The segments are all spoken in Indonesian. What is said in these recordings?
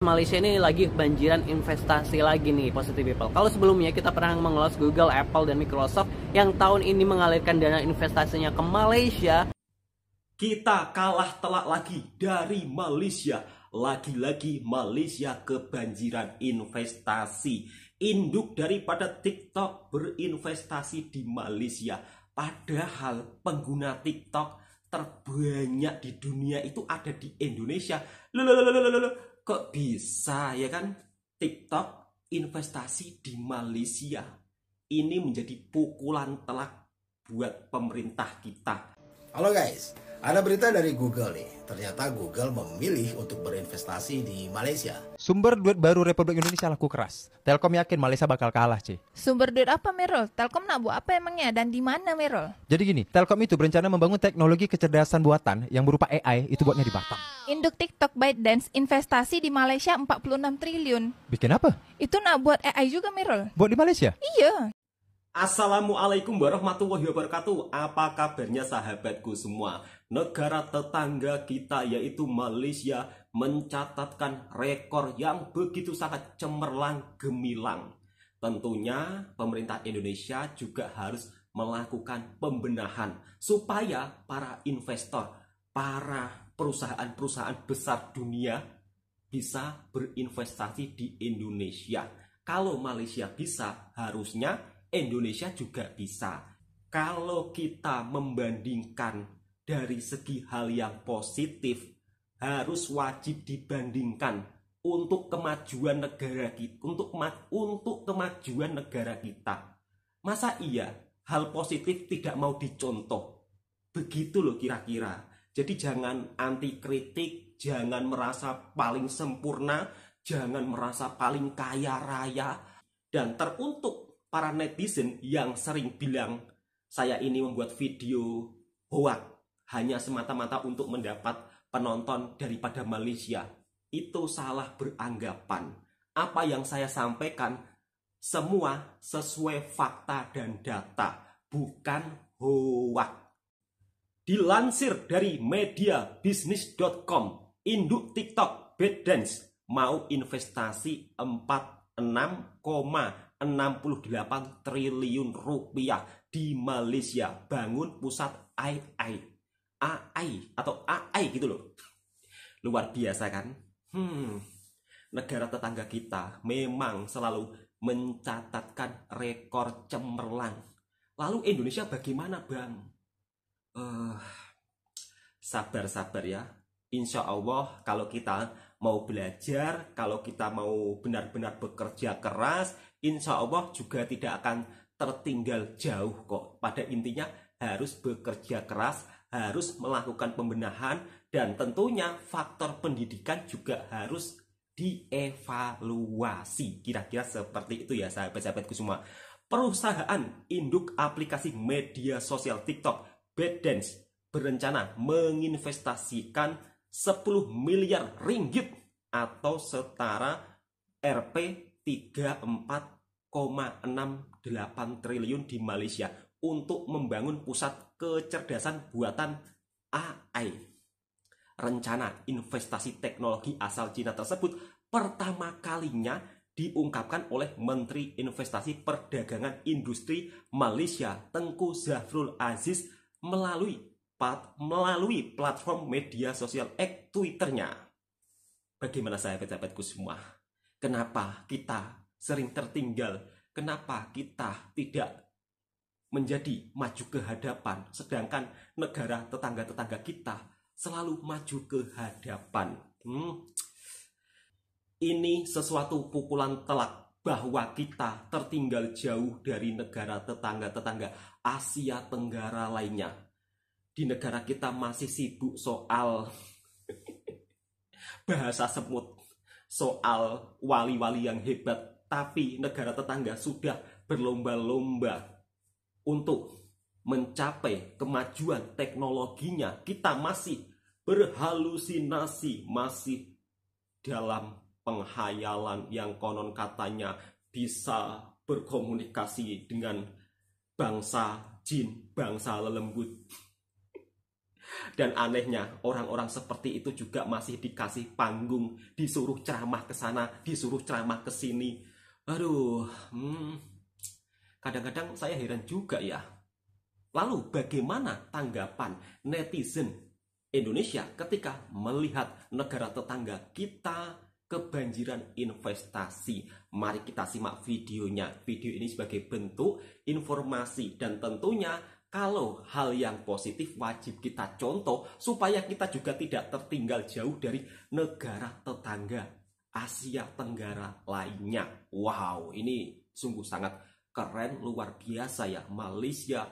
Malaysia ini lagi banjiran investasi lagi nih, Positive People. Kalau sebelumnya kita pernah mengelola Google, Apple, dan Microsoft yang tahun ini mengalirkan dana investasinya ke Malaysia. Kita kalah telak lagi dari Malaysia. Lagi-lagi Malaysia kebanjiran investasi. Induk daripada TikTok berinvestasi di Malaysia. Padahal pengguna TikTok terbanyak di dunia itu ada di Indonesia. Loh. Kok bisa ya kan? TikTok investasi di Malaysia. Ini menjadi pukulan telak buat pemerintah kita. Halo guys, ada berita dari Google nih. Ternyata Google memilih untuk berinvestasi di Malaysia. Sumber duit baru Republik Indonesia laku keras. Telkom yakin Malaysia bakal kalah, C. Sumber duit apa, Merol? Telkom nak buat apa emangnya dan di mana, Merol? Jadi gini, Telkom itu berencana membangun teknologi kecerdasan buatan yang berupa AI itu buatnya di Batam. Induk TikTok ByteDance investasi di Malaysia 46 triliun. Bikin apa? Itu nak buat AI juga, Merol? Buat di Malaysia? Iya. Assalamualaikum warahmatullahi wabarakatuh. Apa kabarnya sahabatku semua? Negara tetangga kita yaitu Malaysia mencatatkan rekor yang begitu sangat cemerlang gemilang. Tentunya pemerintah Indonesia juga harus melakukan pembenahan supaya para investor, para perusahaan-perusahaan besar dunia bisa berinvestasi di Indonesia. Kalau Malaysia bisa, harusnya Indonesia juga bisa. Kalau kita membandingkan dari segi hal yang positif, harus wajib dibandingkan untuk kemajuan negara kita, untuk kemajuan negara kita. Masa iya hal positif tidak mau dicontoh? Begitu loh kira-kira. Jadi jangan anti kritik, jangan merasa paling sempurna, jangan merasa paling kaya raya. Dan teruntuk para netizen yang sering bilang saya ini membuat video hoax hanya semata-mata untuk mendapat penonton daripada Malaysia, itu salah beranggapan. Apa yang saya sampaikan semua sesuai fakta dan data, bukan hoax. Dilansir dari mediabisnis.com, induk TikTok ByteDance mau investasi 46,68 triliun rupiah di Malaysia, bangun pusat AI atau AI gitu loh. Luar biasa kan? Negara tetangga kita memang selalu mencatatkan rekor cemerlang. Lalu Indonesia bagaimana, Bang? Sabar ya. Insya Allah kalau kita mau belajar, kalau kita mau benar-benar bekerja keras, insya Allah juga tidak akan tertinggal jauh kok. Pada intinya harus bekerja keras, harus melakukan pembenahan, dan tentunya faktor pendidikan juga harus dievaluasi. Kira-kira seperti itu ya sahabat-sahabatku semua. Perusahaan induk aplikasi media sosial TikTok, ByteDance, berencana menginvestasikan 10 miliar ringgit atau setara Rp 34,68 triliun di Malaysia untuk membangun pusat kecerdasan buatan AI. Rencana investasi teknologi asal Cina tersebut pertama kalinya diungkapkan oleh Menteri Investasi Perdagangan Industri Malaysia Tengku Zafrul Aziz melalui platform media sosial X Twitternya. Bagaimana sahabat-sahabatku semua? Kenapa kita sering tertinggal? Kenapa kita tidak menjadi maju ke hadapan, sedangkan negara tetangga-tetangga kita selalu maju ke hadapan? Ini sesuatu pukulan telak bahwa kita tertinggal jauh dari negara tetangga-tetangga Asia Tenggara lainnya. Di negara kita masih sibuk soal bahasa semut, soal wali-wali yang hebat, tapi negara tetangga sudah berlomba-lomba untuk mencapai kemajuan teknologinya. Kita masih berhalusinasi, masih dalam penghayalan yang konon katanya bisa berkomunikasi dengan bangsa jin, bangsa lelembut. Dan anehnya orang-orang seperti itu juga masih dikasih panggung, disuruh ceramah ke sana, disuruh ceramah ke sini. Aduh, kadang-kadang saya heran juga ya. Lalu bagaimana tanggapan netizen Indonesia ketika melihat negara tetangga kita kebanjiran investasi? Mari kita simak videonya. Video ini sebagai bentuk informasi dan tentunya kalau hal yang positif wajib kita contoh supaya kita juga tidak tertinggal jauh dari negara tetangga Asia Tenggara lainnya. Wow, ini sungguh sangat keren, luar biasa ya. Malaysia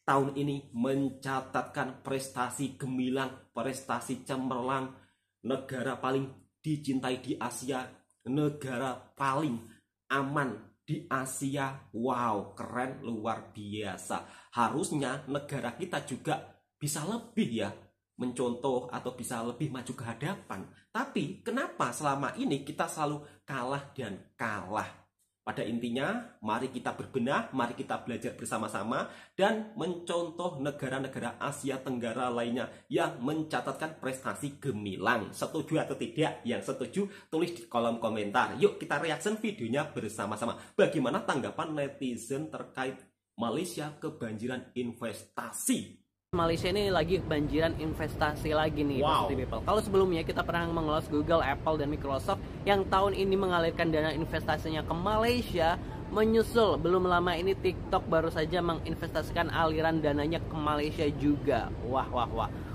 tahun ini mencatatkan prestasi gemilang, prestasi cemerlang, negara paling dicintai di Asia, negara paling aman di Asia. Wow, keren, luar biasa. Harusnya negara kita juga bisa lebih ya mencontoh atau bisa lebih maju ke hadapan. Tapi kenapa selama ini kita selalu kalah dan kalah? Pada intinya, mari kita berbenah, mari kita belajar bersama-sama dan mencontoh negara-negara Asia Tenggara lainnya yang mencatatkan prestasi gemilang. Setuju atau tidak? Yang setuju, tulis di kolom komentar. Yuk kita reaction videonya bersama-sama. Bagaimana tanggapan netizen terkait Malaysia kebanjiran investasi? Malaysia ini lagi kebanjiran investasi lagi nih, Wow. Positive People. Kalau sebelumnya kita pernah mengulas Google, Apple, dan Microsoft yang tahun ini mengalirkan dana investasinya ke Malaysia, menyusul belum lama ini TikTok baru saja menginvestasikan aliran dananya ke Malaysia juga. Wah.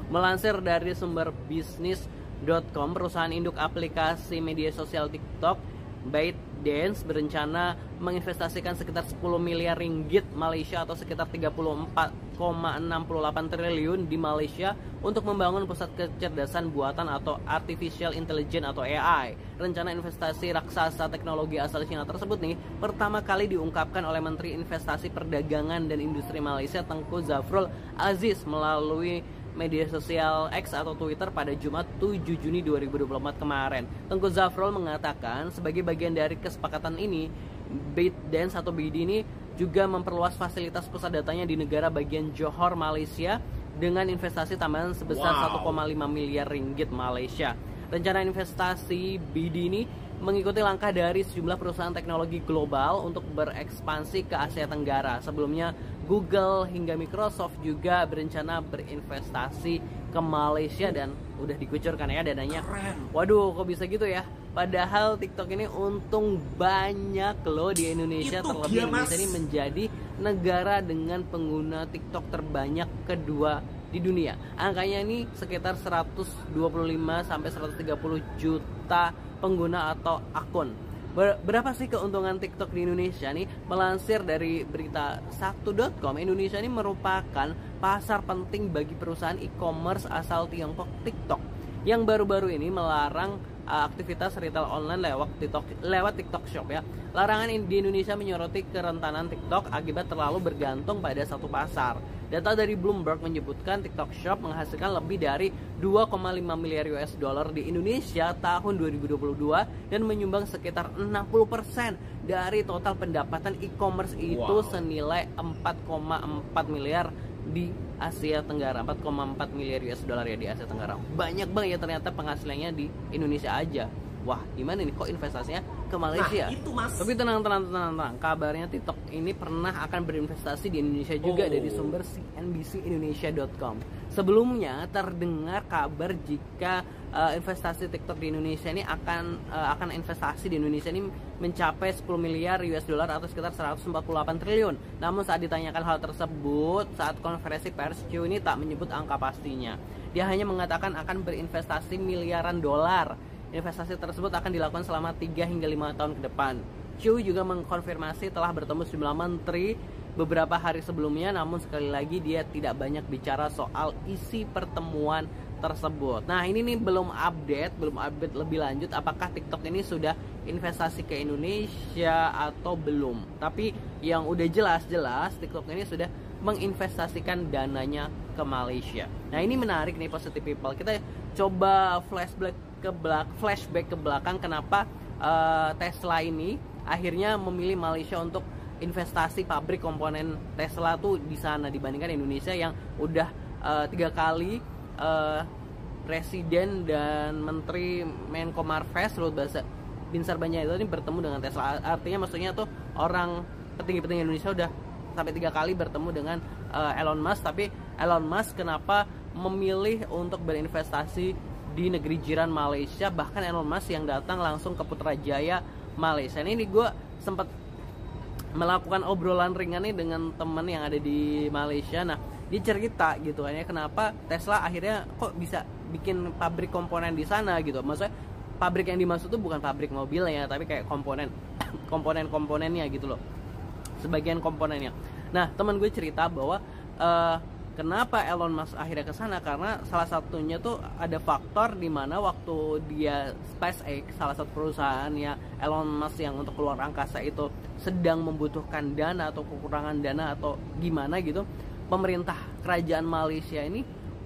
Melansir dari sumber bisnis.com, perusahaan induk aplikasi media sosial TikTok, ByteDance berencana menginvestasikan sekitar 10 miliar ringgit Malaysia atau sekitar 34,68 triliun di Malaysia untuk membangun pusat kecerdasan buatan atau Artificial Intelligence atau AI. Rencana investasi raksasa teknologi asal China tersebut nih pertama kali diungkapkan oleh Menteri Investasi Perdagangan dan Industri Malaysia Tengku Zafrul Aziz melalui media sosial X atau Twitter pada Jumat 7 Juni 2024 kemarin. Tengku Zafrul mengatakan sebagai bagian dari kesepakatan ini, ByteDance atau BD ini juga memperluas fasilitas pusat datanya di negara bagian Johor, Malaysia dengan investasi tambahan sebesar 1,5 miliar ringgit Malaysia. Rencana investasi BD ini mengikuti langkah dari sejumlah perusahaan teknologi global untuk berekspansi ke Asia Tenggara. Sebelumnya Google hingga Microsoft juga berencana berinvestasi ke Malaysia dan udah dikucurkan ya dananya. Waduh, kok bisa gitu ya? Padahal TikTok ini untung banyak loh di Indonesia. Itu Terlebih dia, Indonesia Mas. ini menjadi negara dengan pengguna TikTok terbanyak kedua di dunia. Angkanya ini sekitar 125 sampai 130 juta pengguna atau akun. Berapa sih keuntungan TikTok di Indonesia nih? Melansir dari berita 1.com, Indonesia ini merupakan pasar penting bagi perusahaan e-commerce asal Tiongkok TikTok yang baru-baru ini melarang aktivitas retail online lewat TikTok Shop ya. Larangan ini di Indonesia menyoroti kerentanan TikTok akibat terlalu bergantung pada satu pasar. Data dari Bloomberg menyebutkan TikTok Shop menghasilkan lebih dari 2,5 miliar US dollar di Indonesia tahun 2022 dan menyumbang sekitar 60% dari total pendapatan e-commerce itu senilai 4,4 miliar di Asia Tenggara. 4,4 miliar US dollar ya di Asia Tenggara. Banyak banget ya ternyata penghasilannya di Indonesia aja. Wah, gimana nih kok investasinya ke Malaysia? Nah, itu Mas. Tapi tenang. Kabarnya TikTok ini pernah akan berinvestasi di Indonesia juga dari sumber CNBCindonesia.com. Sebelumnya terdengar kabar jika investasi TikTok di Indonesia ini akan investasi di Indonesia ini mencapai 10 miliar US dollar atau sekitar 148 triliun. Namun saat ditanyakan hal tersebut saat konferensi pers, Q ini tak menyebut angka pastinya. Dia hanya mengatakan akan berinvestasi miliaran dolar. Investasi tersebut akan dilakukan selama 3 hingga 5 tahun ke depan. Chu juga mengkonfirmasi telah bertemu sejumlah menteri beberapa hari sebelumnya, namun sekali lagi dia tidak banyak bicara soal isi pertemuan tersebut. Nah, ini nih belum update lebih lanjut apakah TikTok ini sudah investasi ke Indonesia atau belum. Tapi yang udah jelas TikTok ini sudah menginvestasikan dananya ke Malaysia. Nah, ini menarik nih Positive People. Kita coba flashback ke belakang kenapa Tesla ini akhirnya memilih Malaysia untuk investasi pabrik komponen Tesla tuh di sana dibandingkan Indonesia yang udah 3 kali Presiden dan Menteri Menko Marves Luhut Binsar Panjaitan ini bertemu dengan Tesla. Artinya maksudnya tuh orang petinggi-petinggi Indonesia udah sampai 3 kali bertemu dengan Elon Musk. Tapi Elon Musk kenapa memilih untuk berinvestasi di negeri jiran Malaysia? Bahkan Elon Musk yang datang langsung ke Putrajaya Malaysia. Ini gue sempat melakukan obrolan ringan nih dengan teman yang ada di Malaysia. Nah, dia cerita gitu kan ya, kenapa Tesla akhirnya kok bisa bikin pabrik komponen di sana gitu. Maksudnya pabrik yang dimaksud tuh bukan pabrik mobilnya, tapi kayak komponennya gitu loh, sebagian komponennya. Nah, teman gue cerita bahwa kenapa Elon Musk akhirnya ke sana, karena salah satunya tuh ada faktor di mana waktu dia SpaceX, salah satu perusahaannya Elon Musk yang untuk keluar angkasa itu sedang membutuhkan dana atau kekurangan dana atau gimana gitu, pemerintah kerajaan Malaysia ini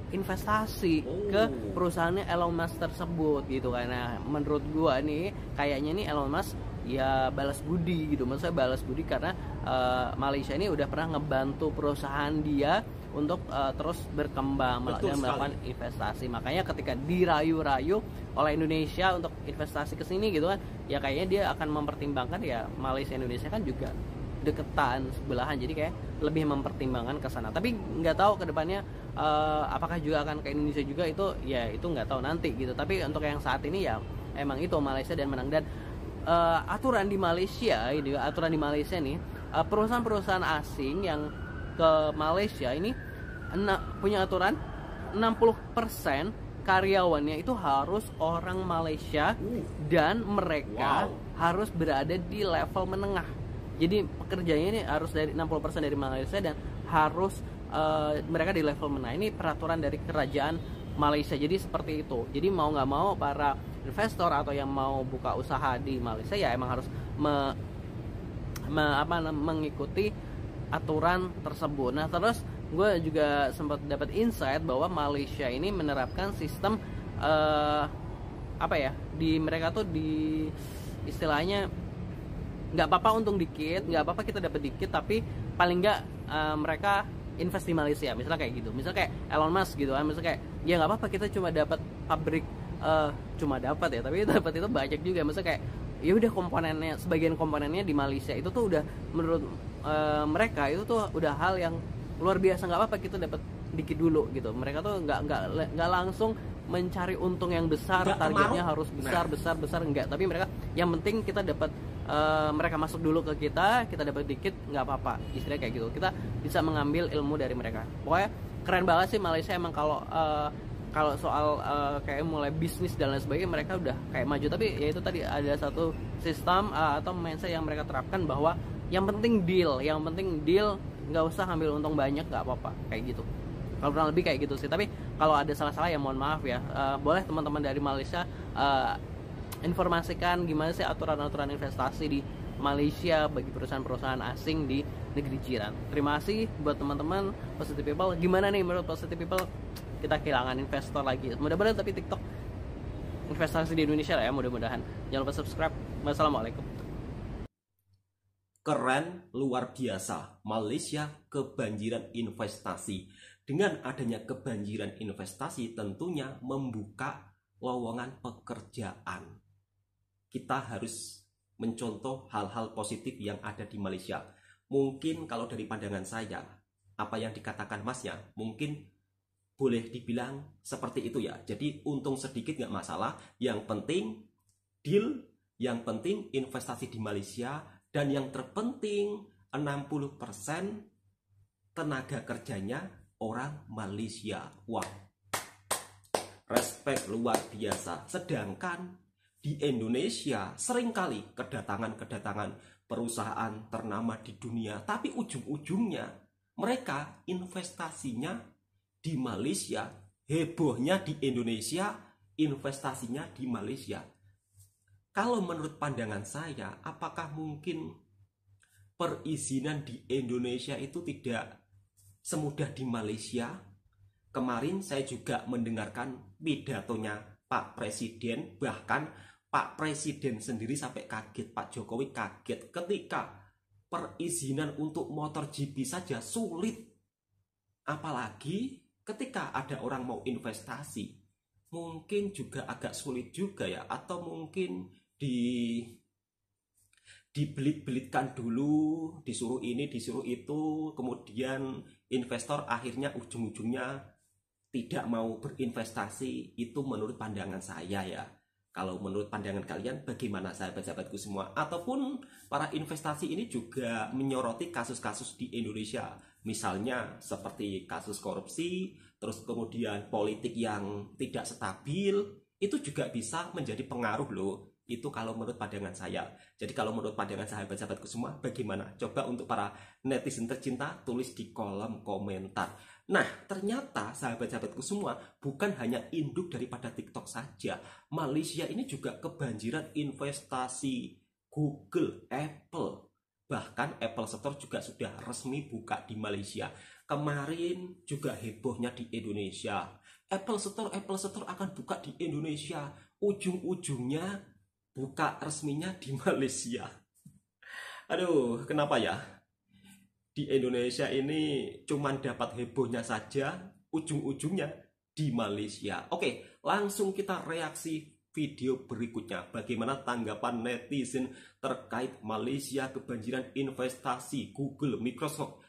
investasi ke perusahaannya Elon Musk tersebut gitu. Karena menurut gua nih kayaknya nih Elon Musk ya balas budi gitu. Maksudnya balas budi karena Malaysia ini udah pernah ngebantu perusahaan dia untuk terus berkembang dan melakukan investasi. Makanya ketika dirayu-rayu oleh Indonesia untuk investasi ke sini gitu kan, ya kayaknya dia akan mempertimbangkan, ya Malaysia Indonesia kan juga deketan sebelahan, jadi kayak lebih mempertimbangkan ke sana. Tapi nggak tahu kedepannya apakah juga akan ke Indonesia juga, itu ya itu nggak tahu nanti gitu. Tapi untuk yang saat ini ya emang itu Malaysia dan menang. Dan aturan di Malaysia nih, perusahaan-perusahaan asing yang ke Malaysia ini punya aturan 60% karyawannya itu harus orang Malaysia dan mereka harus berada di level menengah. Jadi pekerjanya ini harus dari 60% dari Malaysia dan harus mereka di level menengah. Ini peraturan dari kerajaan Malaysia. Jadi seperti itu. Jadi mau nggak mau para investor atau yang mau buka usaha di Malaysia ya emang harus mengikuti aturan tersebut. Nah, terus gue juga sempat dapat insight bahwa Malaysia ini menerapkan sistem di mereka tuh di istilahnya nggak apa-apa untung dikit, nggak apa-apa kita dapat dikit, tapi paling nggak mereka invest di Malaysia. Misalnya kayak gitu, misalnya kayak Elon Musk gitu kan, misalnya kayak ya nggak apa-apa kita cuma dapat pabrik, cuma dapat ya, tapi dapat itu banyak juga. Misalnya kayak ya udah komponennya, sebagian komponennya di Malaysia itu tuh udah menurut mereka itu tuh udah hal yang luar biasa. Nggak apa-apa kita dapat dikit dulu gitu. Mereka tuh nggak langsung mencari untung yang besar, targetnya harus besar enggak. Tapi mereka yang penting kita dapat, mereka masuk dulu ke kita dapat dikit nggak apa-apa, istilahnya kayak gitu. Kita bisa mengambil ilmu dari mereka. Pokoknya keren banget sih Malaysia emang kalau soal kayak mulai bisnis dan lain sebagainya, mereka udah kayak maju. Tapi ya itu tadi ada satu sistem atau mindset yang mereka terapkan bahwa yang penting deal, nggak usah ambil untung banyak, nggak apa-apa kayak gitu. Kalau kurang lebih kayak gitu sih. Tapi kalau ada salah-salah ya mohon maaf ya. Boleh teman-teman dari Malaysia informasikan gimana sih aturan-aturan investasi di Malaysia bagi perusahaan-perusahaan asing di negeri jiran. Terima kasih buat teman-teman Positive People. Gimana nih menurut Positive People? Kita kehilangan investor lagi. Mudah-mudahan tapi TikTok investasi di Indonesia lah ya, mudah-mudahan. Jangan lupa subscribe. Wassalamualaikum. Keren, luar biasa. Malaysia kebanjiran investasi. Dengan adanya kebanjiran investasi tentunya membuka lowongan pekerjaan. Kita harus mencontoh hal-hal positif yang ada di Malaysia. Mungkin kalau dari pandangan saya, apa yang dikatakan masnya mungkin boleh dibilang seperti itu ya. Jadi untung sedikit nggak masalah. Yang penting deal, yang penting investasi di Malaysia, dan yang terpenting 60% tenaga kerjanya orang Malaysia. Wah, respect luar biasa. Sedangkan di Indonesia seringkali kedatangan perusahaan ternama di dunia, tapi ujung-ujungnya mereka investasinya di Malaysia, hebohnya di Indonesia, investasinya di Malaysia. Kalau menurut pandangan saya, apakah mungkin perizinan di Indonesia itu tidak semudah di Malaysia? Kemarin saya juga mendengarkan pidatonya Pak Presiden, bahkan Pak Presiden sendiri sampai kaget, Pak Jokowi kaget ketika perizinan untuk motor GP saja sulit. Apalagi ketika ada orang mau investasi, mungkin juga agak sulit juga ya, atau mungkin dibelit-belitkan dulu, disuruh ini, disuruh itu, kemudian investor akhirnya ujung-ujungnya tidak mau berinvestasi. Itu menurut pandangan saya ya. Kalau menurut pandangan kalian bagaimana sahabat-sahabatku semua? Ataupun para investasi ini juga menyoroti kasus-kasus di Indonesia. Misalnya seperti kasus korupsi, terus kemudian politik yang tidak stabil, itu juga bisa menjadi pengaruh loh. Itu kalau menurut pandangan saya. Jadi kalau menurut pandangan sahabat-sahabatku semua bagaimana? Coba untuk para netizen tercinta tulis di kolom komentar. Nah, ternyata sahabat-sahabatku semua bukan hanya induk daripada TikTok saja. Malaysia ini juga kebanjiran investasi Google, Apple. Bahkan Apple Store juga sudah resmi buka di Malaysia. Kemarin juga hebohnya di Indonesia. Apple Store akan buka di Indonesia. Ujung-ujungnya buka resminya di Malaysia. Aduh, kenapa ya? Di Indonesia ini cuman dapat hebohnya saja, ujung-ujungnya di Malaysia. Oke, langsung kita reaksi video berikutnya. Bagaimana tanggapan netizen terkait Malaysia kebanjiran investasi Google, Microsoft,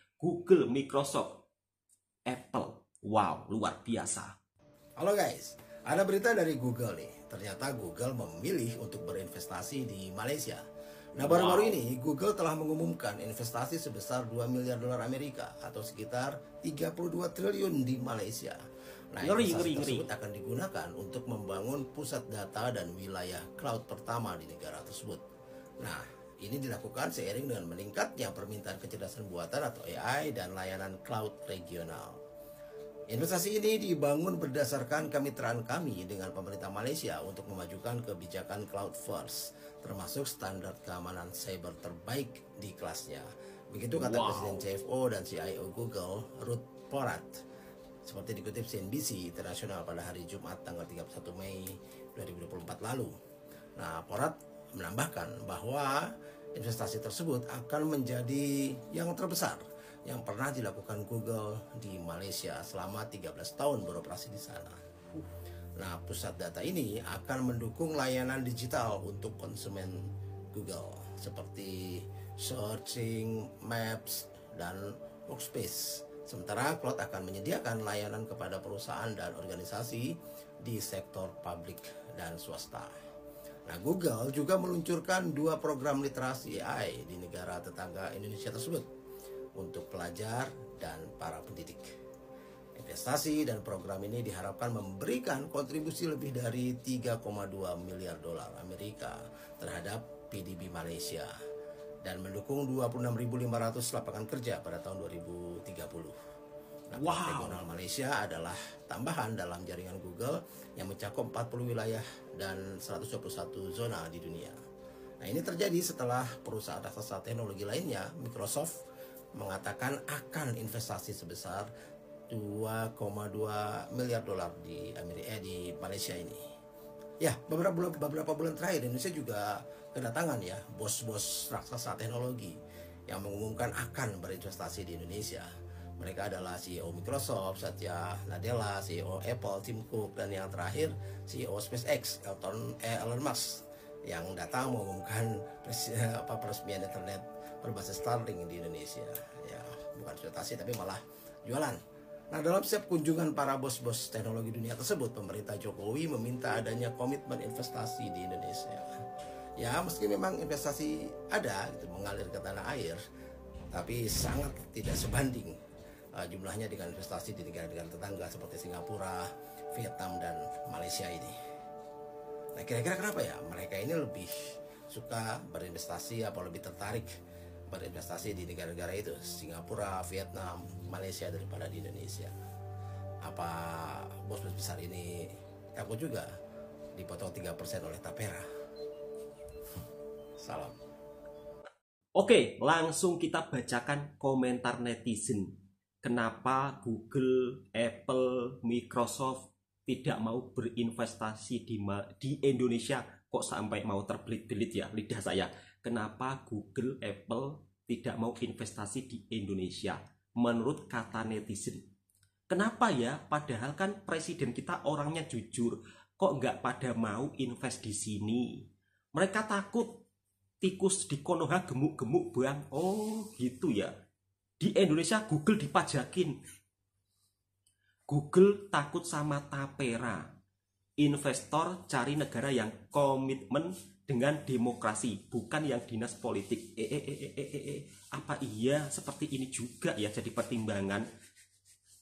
Apple. Wow, luar biasa. Halo guys, ada berita dari Google nih. Ternyata Google memilih untuk berinvestasi di Malaysia. Nah, baru-baru ini Google telah mengumumkan investasi sebesar 2 miliar dolar Amerika atau sekitar 32 triliun di Malaysia. Nah, investasi tersebut akan digunakan untuk membangun pusat data dan wilayah cloud pertama di negara tersebut. Nah, ini dilakukan seiring dengan meningkatnya permintaan kecerdasan buatan atau AI dan layanan cloud regional. Investasi ini dibangun berdasarkan kemitraan kami dengan pemerintah Malaysia untuk memajukan kebijakan cloud first, termasuk standar keamanan cyber terbaik di kelasnya. Begitu kata Presiden CFO dan CIO Google, Ruth Porat. Seperti dikutip CNBC Internasional pada hari Jumat tanggal 31 Mei 2024 lalu. Nah, Porat menambahkan bahwa investasi tersebut akan menjadi yang terbesar yang pernah dilakukan Google di Malaysia selama 13 tahun beroperasi di sana. Nah, pusat data ini akan mendukung layanan digital untuk konsumen Google seperti searching, maps, dan workspace. Sementara cloud akan menyediakan layanan kepada perusahaan dan organisasi di sektor publik dan swasta. Nah, Google juga meluncurkan 2 program literasi AI di negara tetangga Indonesia tersebut untuk pelajar dan para pendidik. Investasi dan program ini diharapkan memberikan kontribusi lebih dari 3,2 miliar dolar Amerika terhadap PDB Malaysia dan mendukung 26.500 lapangan kerja pada tahun 2030. Nah, regional Malaysia adalah tambahan dalam jaringan Google yang mencakup 40 wilayah dan 121 zona di dunia. Nah, ini terjadi setelah perusahaan raksasa teknologi lainnya, Microsoft, mengatakan akan investasi sebesar 2,2 miliar dolar di Malaysia ini. Ya, beberapa bulan terakhir Indonesia juga kedatangan ya bos-bos raksasa teknologi yang mengumumkan akan berinvestasi di Indonesia. Mereka adalah CEO Microsoft, Satya Nadella, CEO Apple, Tim Cook, dan yang terakhir CEO SpaceX, Elon Musk, yang datang mengumumkan peresmian internet berbasis Starlink di Indonesia. Ya, bukan investasi tapi malah jualan. Nah, dalam setiap kunjungan para bos-bos teknologi dunia tersebut, pemerintah Jokowi meminta adanya komitmen investasi di Indonesia. Ya, meski memang investasi ada, gitu, mengalir ke tanah air, tapi sangat tidak sebanding jumlahnya dengan investasi di negara-negara tetangga seperti Singapura, Vietnam, dan Malaysia ini. Nah, kira-kira kenapa ya mereka ini lebih suka berinvestasi atau lebih tertarik berinvestasi di negara-negara itu, Singapura, Vietnam, Malaysia daripada di Indonesia? Apa bos-bos besar ini takut juga dipotong 3% oleh Tapera? Salam. Oke, langsung kita bacakan komentar netizen. Kenapa Google, Apple, Microsoft tidak mau berinvestasi di Indonesia? Kok sampai mau terbelit-belit ya lidah saya. Kenapa Google, Apple tidak mau investasi di Indonesia? Menurut kata netizen, Kenapa ya? Padahal kan presiden kita orangnya jujur. Kok nggak pada mau invest di sini? Mereka takut tikus di Konoha gemuk-gemuk bang. Oh gitu ya. Di Indonesia Google dipajakin. Google takut sama tapera. Investor cari negara yang komitmen dengan demokrasi, bukan yang dinas politik. Apa iya seperti ini juga ya jadi pertimbangan?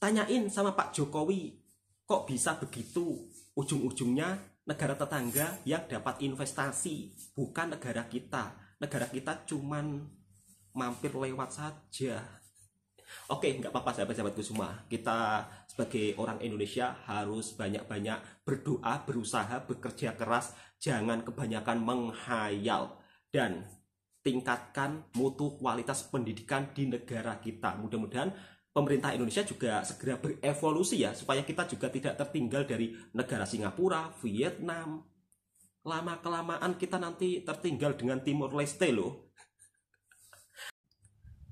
Tanyain sama Pak Jokowi, kok bisa begitu? Ujung-ujungnya negara tetangga yang dapat investasi, bukan negara kita. Negara kita cuman mampir lewat saja. Oke, nggak apa-apa sahabat-sahabatku semua. Kita sebagai orang Indonesia harus banyak-banyak berdoa, berusaha, bekerja keras. Jangan kebanyakan menghayal. Dan tingkatkan mutu kualitas pendidikan di negara kita. Mudah-mudahan pemerintah Indonesia juga segera berevolusi ya, supaya kita juga tidak tertinggal dari negara Singapura, Vietnam. Lama-kelamaan kita nanti tertinggal dengan Timor Leste loh.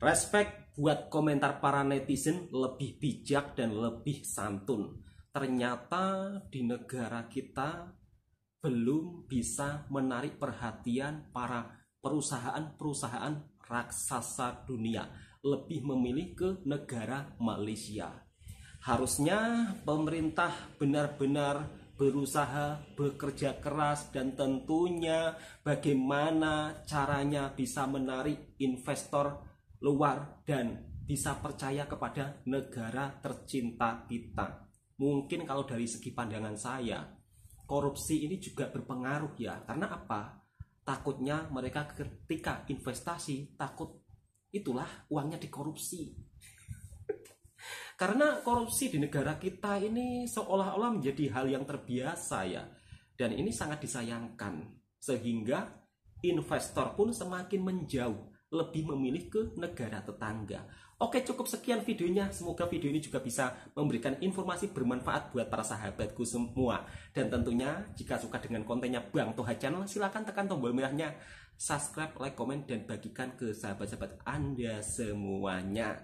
Respect buat komentar para netizen lebih bijak dan lebih santun. Ternyata di negara kita belum bisa menarik perhatian para perusahaan-perusahaan raksasa dunia. Lebih memilih ke negara Malaysia. Harusnya pemerintah benar-benar berusaha, bekerja keras, dan tentunya bagaimana caranya bisa menarik investor luar dan bisa percaya kepada negara tercinta kita. Mungkin kalau dari segi pandangan saya, korupsi ini juga berpengaruh ya. Karena apa? Takutnya mereka ketika investasi takut itulah uangnya dikorupsi. Karena korupsi di negara kita ini seolah-olah menjadi hal yang terbiasa ya. Dan ini sangat disayangkan. Sehingga investor pun semakin menjauh, lebih memilih ke negara tetangga. Oke, cukup sekian videonya. Semoga video ini juga bisa memberikan informasi bermanfaat buat para sahabatku semua. Dan tentunya jika suka dengan kontennya Bang Toha Channel, silahkan tekan tombol merahnya, subscribe, like, komen, dan bagikan ke sahabat-sahabat Anda semuanya.